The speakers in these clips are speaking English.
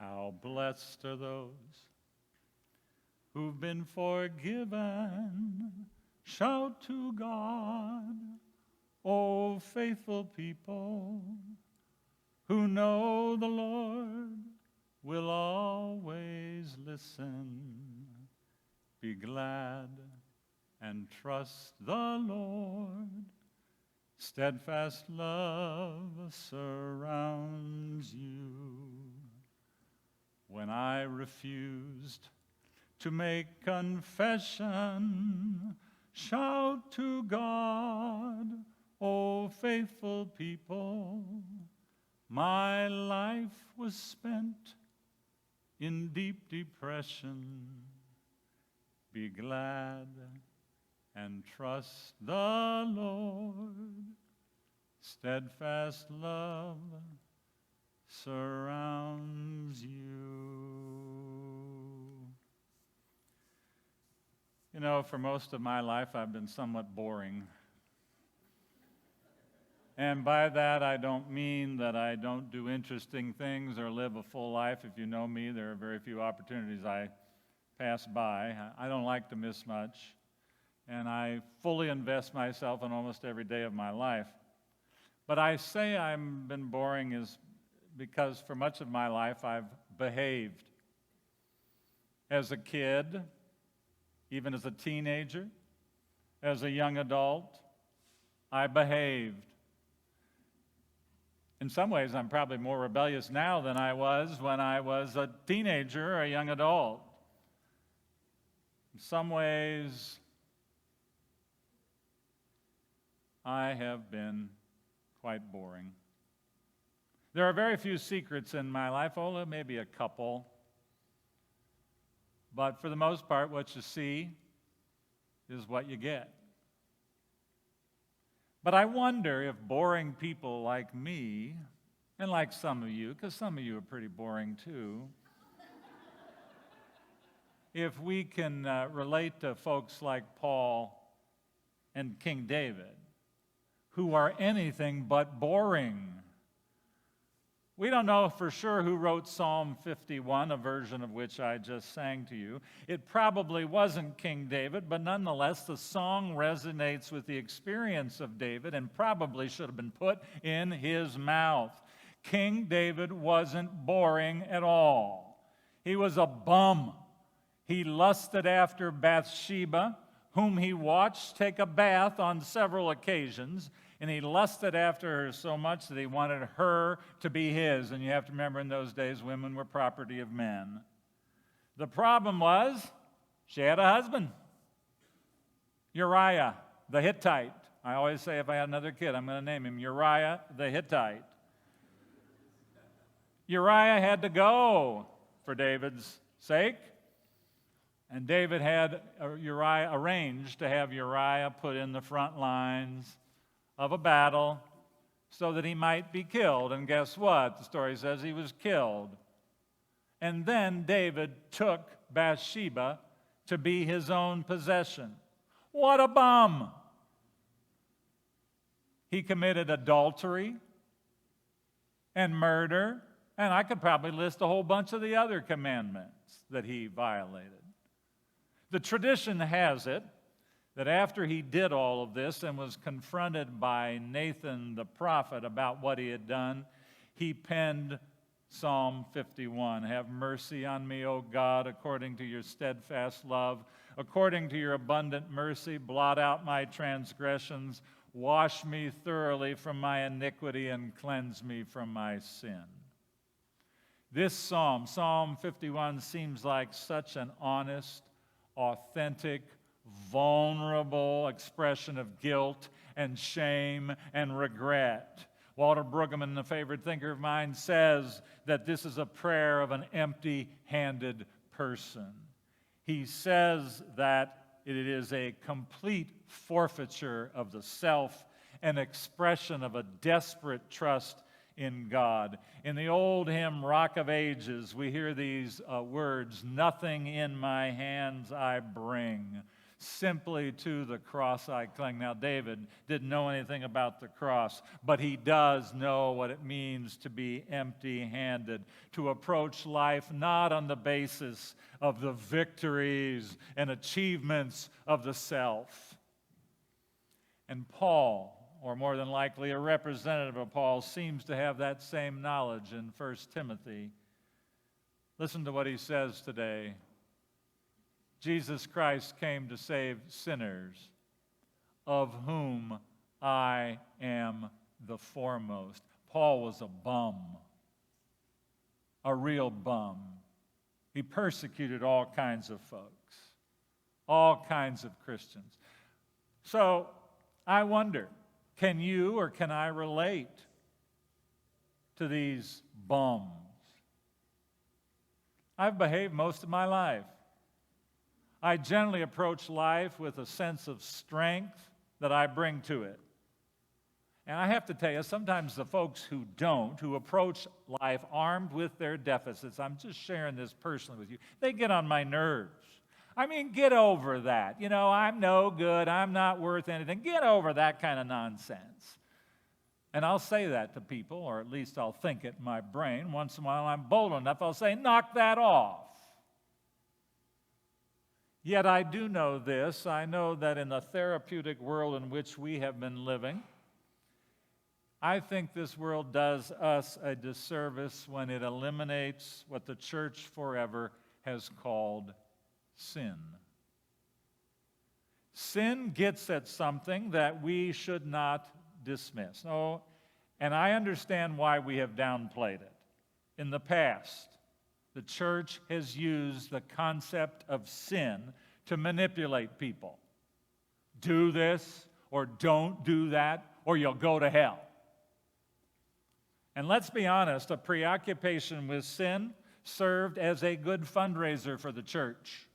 How blessed are those who've been forgiven. Shout to God, O faithful people, who know the Lord will always listen. Be glad and trust the Lord. Steadfast love surrounds you. When I refused to make confession, shout to God, O faithful people. My life was spent in deep depression. Be glad and trust the Lord. Steadfast love surrounds you. You know, for most of my life, I've been somewhat boring. And by that, I don't mean that I don't do interesting things or live a full life. If you know me, there are very few opportunities I pass by. I don't like to miss much. And I fully invest myself in almost every day of my life. But I say I've been boring is because for much of my life, I've behaved. As a kid, even as a teenager, as a young adult, I behaved. In some ways, I'm probably more rebellious now than I was when I was a teenager or a young adult. In some ways, I have been quite boring. There are very few secrets in my life, although maybe a couple. But for the most part, what you see is what you get. But I wonder if boring people like me, and like some of you, because some of you are pretty boring too, if we can relate to folks like Paul and King David, who are anything but boring. We don't know for sure who wrote Psalm 51, a version of which I just sang to you. It probably wasn't King David, but nonetheless, the song resonates with the experience of David and probably should have been put in his mouth. King David wasn't boring at all. He was a bum. He lusted after Bathsheba, whom he watched take a bath on several occasions, and he lusted after her so much that he wanted her to be his. And you have to remember, in those days, women were property of men. The problem was, she had a husband, Uriah the Hittite. I always say if I had another kid, I'm going to name him Uriah the Hittite. Uriah had to go for David's sake. And David had Uriah arranged to have Uriah put in the front lines of a battle so that he might be killed. And guess what? The story says he was killed. And then David took Bathsheba to be his own possession. What a bum! He committed adultery and murder, and I could probably list a whole bunch of the other commandments that he violated. The tradition has it that after he did all of this and was confronted by Nathan the prophet about what he had done, he penned Psalm 51. Have mercy on me, O God, according to your steadfast love. According to your abundant mercy, blot out my transgressions. Wash me thoroughly from my iniquity and cleanse me from my sin. This psalm, Psalm 51, seems like such an honest, authentic, vulnerable expression of guilt and shame and regret. Walter Brueggemann, a favorite thinker of mine, says that this is a prayer of an empty-handed person. He says that it is a complete forfeiture of the self, an expression of a desperate trust in God. In the old hymn, Rock of Ages, we hear these words, nothing in my hands I bring, simply to the cross I cling. Now, David didn't know anything about the cross, but he does know what it means to be empty-handed, to approach life not on the basis of the victories and achievements of the self. And Paul, or more than likely a representative of Paul, seems to have that same knowledge in 1 Timothy. Listen to what he says today. Jesus Christ came to save sinners, of whom I am the foremost. Paul was a bum, a real bum. He persecuted all kinds of folks, all kinds of Christians. So I wonder, can you or can I relate to these bums? I've behaved most of my life. I generally approach life with a sense of strength that I bring to it. And I have to tell you, sometimes the folks who don't, who approach life armed with their deficits, I'm just sharing this personally with you, they get on my nerves. I mean, get over that. You know, I'm no good, I'm not worth anything. Get over that kind of nonsense. And I'll say that to people, or at least I'll think it in my brain. Once in a while I'm bold enough, I'll say, knock that off. Yet I do know this. I know that in the therapeutic world in which we have been living, I think this world does us a disservice when it eliminates what the church forever has called sin. Sin gets at something that we should not dismiss. Oh, and I understand why we have downplayed it. In the past, the church has used the concept of sin to manipulate people. Do this, or don't do that, or you'll go to hell. And let's be honest, a preoccupation with sin served as a good fundraiser for the church.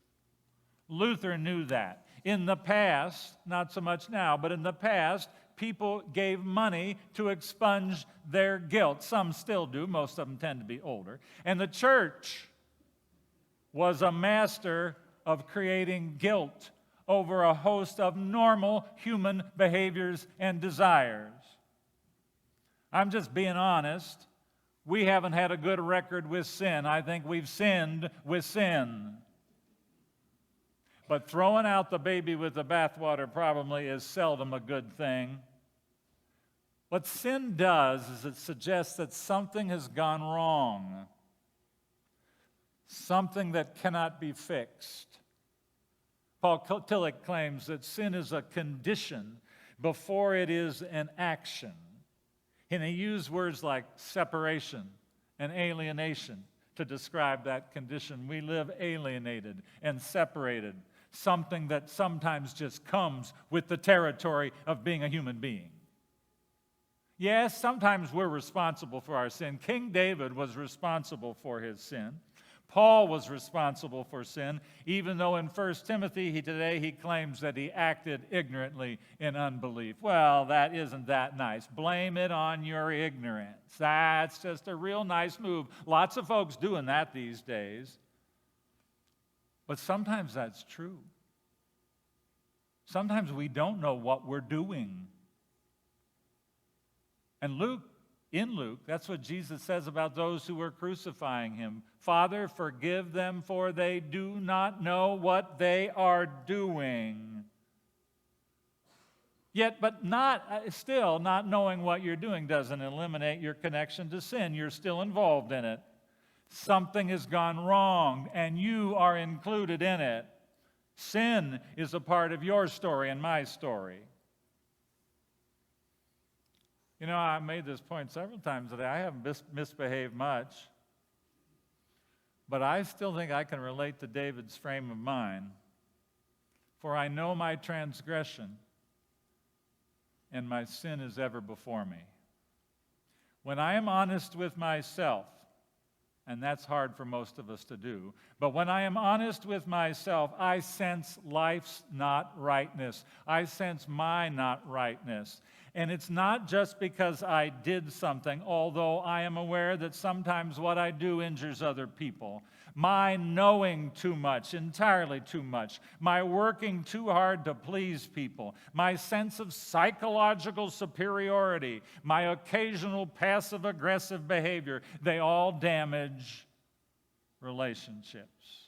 Luther knew that. In the past, not so much now, but in the past, people gave money to expunge their guilt. Some still do. Most of them tend to be older. And the church was a master of creating guilt over a host of normal human behaviors and desires. I'm just being honest. We haven't had a good record with sin. I think we've sinned with sin. But throwing out the baby with the bathwater probably is seldom a good thing. What sin does is it suggests that something has gone wrong, something that cannot be fixed. Paul Tillich claims that sin is a condition before it is an action. And he used words like separation and alienation to describe that condition. We live alienated and separated, something that sometimes just comes with the territory of being a human being. Yes, sometimes we're responsible for our sin. King David was responsible for his sin. Paul was responsible for sin, even though in 1 Timothy today he claims that he acted ignorantly in unbelief. Well, that isn't that nice. Blame it on your ignorance. That's just a real nice move. Lots of folks doing that these days. But sometimes that's true. Sometimes we don't know what we're doing. And in Luke, that's what Jesus says about those who were crucifying him. Father, forgive them, for they do not know what they are doing. Yet, but still not knowing what you're doing doesn't eliminate your connection to sin. You're still involved in it. Something has gone wrong, and you are included in it. Sin is a part of your story and my story. You know, I made this point several times today. I haven't misbehaved much, but I still think I can relate to David's frame of mind. For I know my transgression, and my sin is ever before me. When I am honest with myself, and that's hard for most of us to do, but when I am honest with myself, I sense life's not rightness. I sense my not rightness. And it's not just because I did something, although I am aware that sometimes what I do injures other people, my knowing too much, entirely too much, my working too hard to please people, my sense of psychological superiority, my occasional passive-aggressive behavior, they all damage relationships.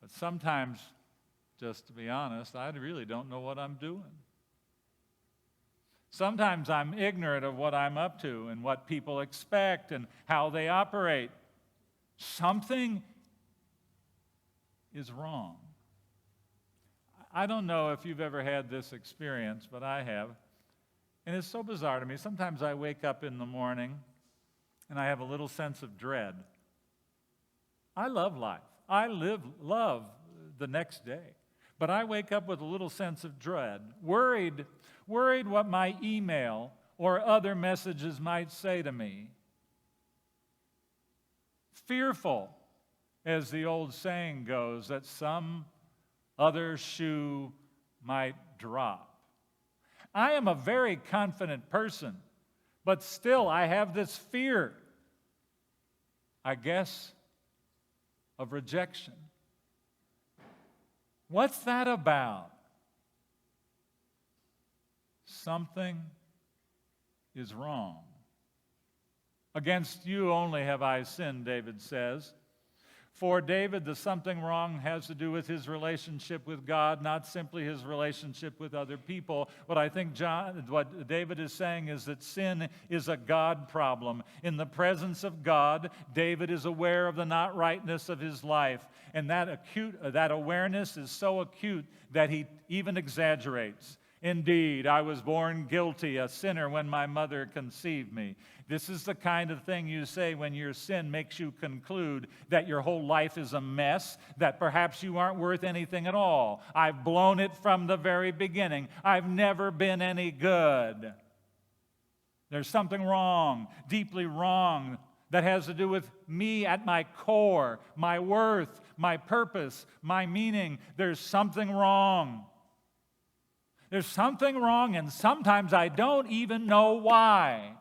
But sometimes, just to be honest, I really don't know what I'm doing. Sometimes I'm ignorant of what I'm up to and what people expect and how they operate. Something is wrong. I don't know if you've ever had this experience, but I have. And it's so bizarre to me. Sometimes I wake up in the morning and I have a little sense of dread. I love life. I love the next day. But I wake up with a little sense of dread, worried what my email or other messages might say to me. Fearful, as the old saying goes, that some other shoe might drop. I am a very confident person, but still I have this fear, I guess, of rejection. What's that about? Something is wrong. Against you only have I sinned, David says. For David, the something wrong has to do with his relationship with God, not simply his relationship with other people. What David is saying is that sin is a God problem. In the presence of God, David is aware of the not rightness of his life, and that awareness is so acute that he even exaggerates. Indeed, I was born guilty, a sinner, when my mother conceived me. This is the kind of thing you say when your sin makes you conclude that your whole life is a mess, that perhaps you aren't worth anything at all. I've blown it from the very beginning. I've never been any good. There's something wrong, deeply wrong, that has to do with me at my core, my worth, my purpose, my meaning. There's something wrong. There's something wrong, and sometimes I don't even know why.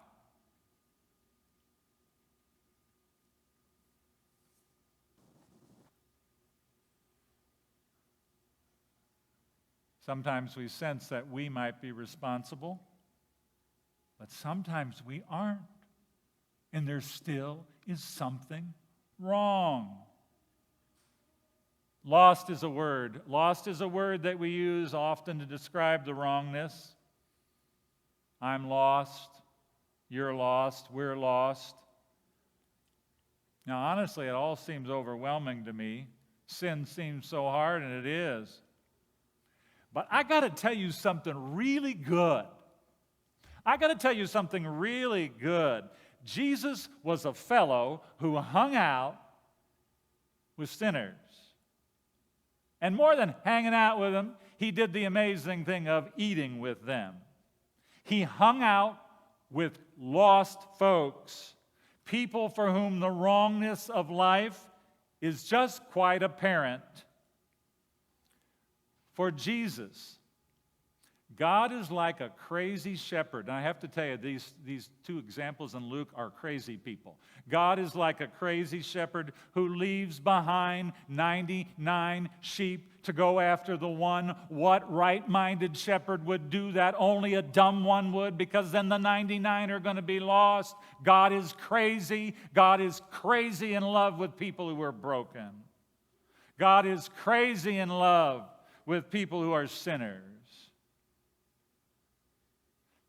Sometimes we sense that we might be responsible, but sometimes we aren't. And there still is something wrong. Lost is a word. Lost is a word that we use often to describe the wrongness. I'm lost. You're lost. We're lost. Now, honestly, it all seems overwhelming to me. Sin seems so hard, and it is. But I got to tell you something really good. Jesus was a fellow who hung out with sinners. And more than hanging out with them, he did the amazing thing of eating with them. He hung out with lost folks, people for whom the wrongness of life is just quite apparent. For Jesus, God is like a crazy shepherd. And I have to tell you, these two examples in Luke are crazy people. God is like a crazy shepherd who leaves behind 99 sheep to go after the one. What right-minded shepherd would do that? Only a dumb one would, because then the 99 are going to be lost. God is crazy. God is crazy in love with people who are broken. God is crazy in love with people who are sinners.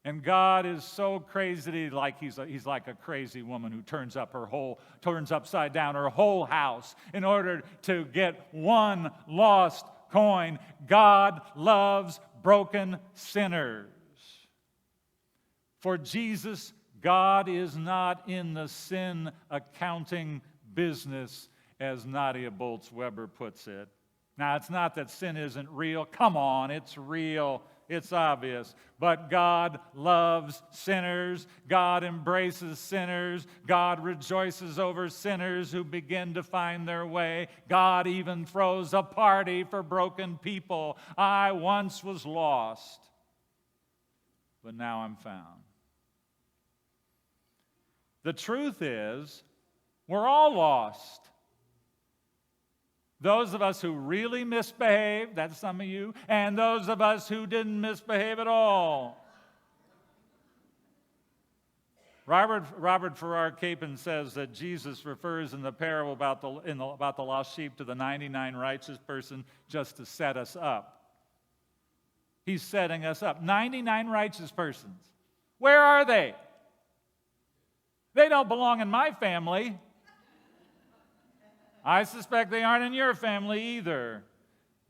And God is so crazy that he's like a crazy woman who turns upside down her whole house in order to get one lost coin. God loves broken sinners. For Jesus, God is not in the sin accounting business, as Nadia Bolz-Weber puts it. Now, it's not that sin isn't real. Come on, it's real. It's obvious. But God loves sinners. God embraces sinners. God rejoices over sinners who begin to find their way. God even throws a party for broken people. I once was lost, but now I'm found. The truth is, We're all lost. Those of us who really misbehaved, that's some of you, and those of us who didn't misbehave at all. Robert Farrar Capon says that Jesus refers in the parable about the lost sheep to the 99 righteous person just to set us up. He's setting us up. 99 righteous persons. Where are they? They don't belong in my family. I suspect they aren't in your family either.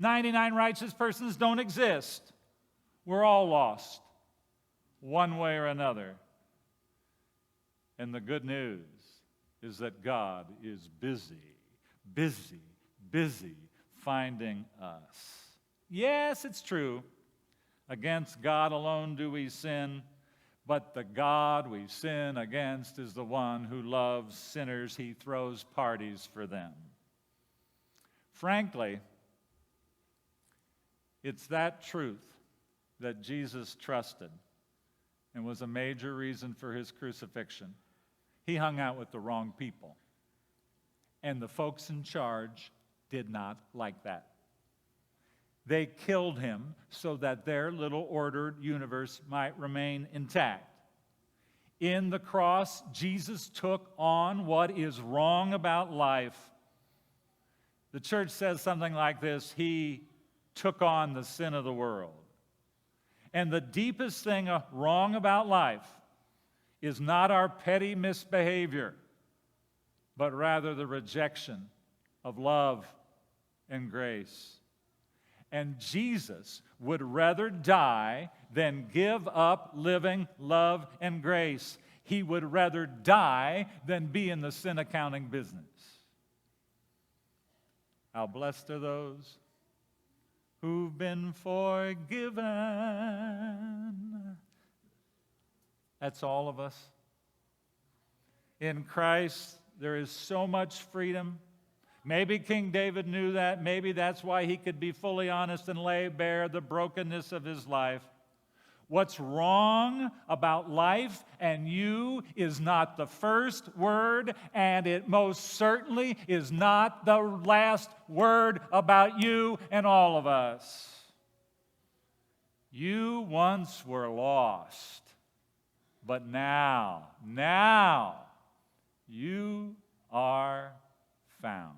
99 righteous persons don't exist. We're all lost, one way or another. And the good news is that God is busy finding us. Yes, it's true. Against God alone do we sin, but the God we sin against is the one who loves sinners. He throws parties for them. Frankly, it's that truth that Jesus trusted and was a major reason for his crucifixion. He hung out with the wrong people, and the folks in charge did not like that. They killed him so that their little ordered universe might remain intact. In the cross, Jesus took on what is wrong about life. The church says something like this: He took on the sin of the world. And the deepest thing wrong about life is not our petty misbehavior, but rather the rejection of love and grace. And Jesus would rather die than give up living love and grace. He would rather die than be in the sin accounting business. How blessed are those who've been forgiven. That's all of us. In Christ, there is so much freedom. Maybe King David knew that. Maybe that's why he could be fully honest and lay bare the brokenness of his life. What's wrong about life and you is not the first word, and it most certainly is not the last word about you and all of us. You once were lost, but now you are found.